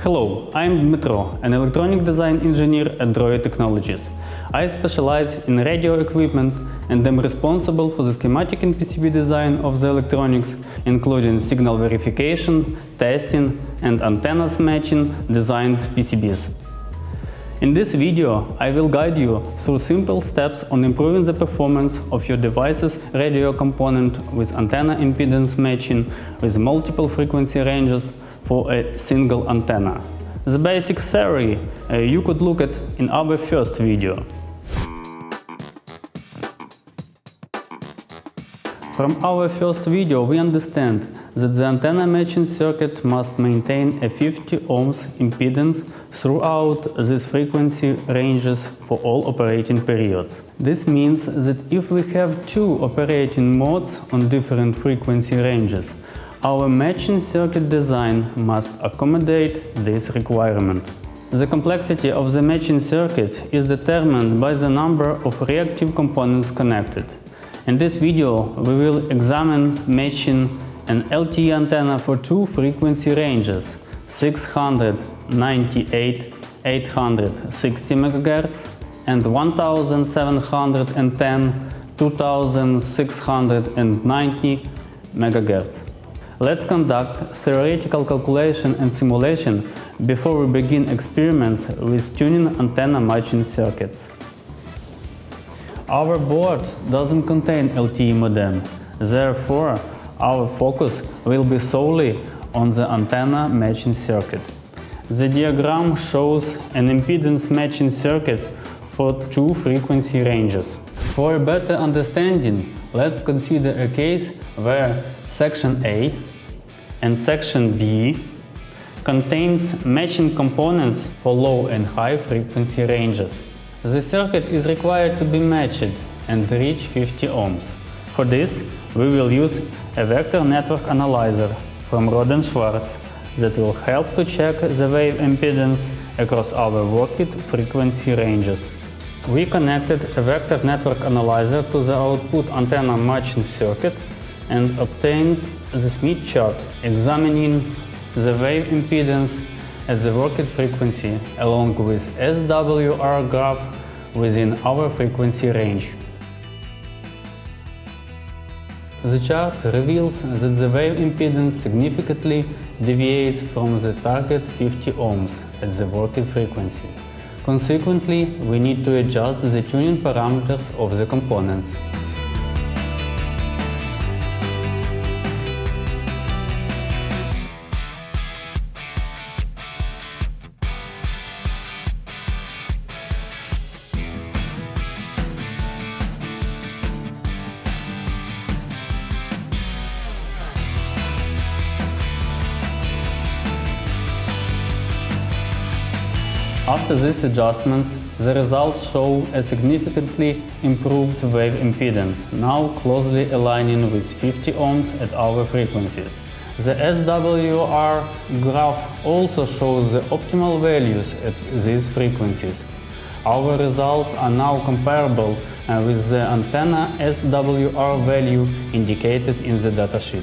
Hello, I'm Dmitro, an electronic design engineer at Rohde Technologies. I specialize in radio equipment and am responsible for the schematic and PCB design of the electronics, including signal verification, testing, and antennas matching designed PCBs. In this video, I will guide you through simple steps on improving the performance of your device's radio component with antenna impedance matching with multiple frequency ranges for a single antenna. The basic theory you could look at in our first video. From our first video we understand that the antenna matching circuit must maintain a 50 ohms impedance throughout these frequency ranges for all operating periods. This means that if we have two operating modes on different frequency ranges, our matching circuit design must accommodate this requirement. The complexity of the matching circuit is determined by the number of reactive components connected. In this video, we will examine matching an LTE antenna for two frequency ranges, 698, 860 MHz and 1710, 2690 MHz. Let's conduct theoretical calculation and simulation before we begin experiments with tuning antenna matching circuits. Our board doesn't contain LTE modem, therefore our focus will be solely on the antenna matching circuit. The diagram shows an impedance matching circuit for two frequency ranges. For a better understanding, let's consider a case where Section A and Section B contains matching components for low and high frequency ranges. The circuit is required to be matched and reach 50 ohms. For this, we will use a vector network analyzer from Rohde and Schwarz that will help to check the wave impedance across our worked frequency ranges. We connected a vector network analyzer to the output antenna matching circuit and obtained the Smith chart examining the wave impedance at the worked frequency along with SWR graph within our frequency range. The chart reveals that the wave impedance significantly deviates from the target 50 ohms at the worked frequency. Consequently, we need to adjust the tuning parameters of the components. After these adjustments, the results show a significantly improved wave impedance, now closely aligning with 50 ohms at our frequencies. The SWR graph also shows the optimal values at these frequencies. Our results are now comparable with the antenna SWR value indicated in the datasheet.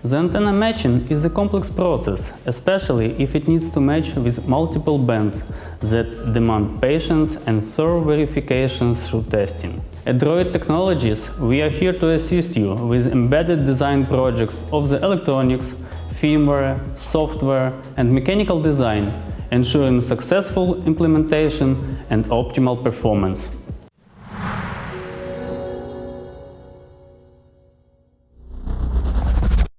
The antenna matching is a complex process, especially if it needs to match with multiple bands that demand patience and thorough verification through testing. At Rohde Technologies, we are here to assist you with embedded design projects of the electronics, firmware, software, and mechanical design, ensuring successful implementation and optimal performance.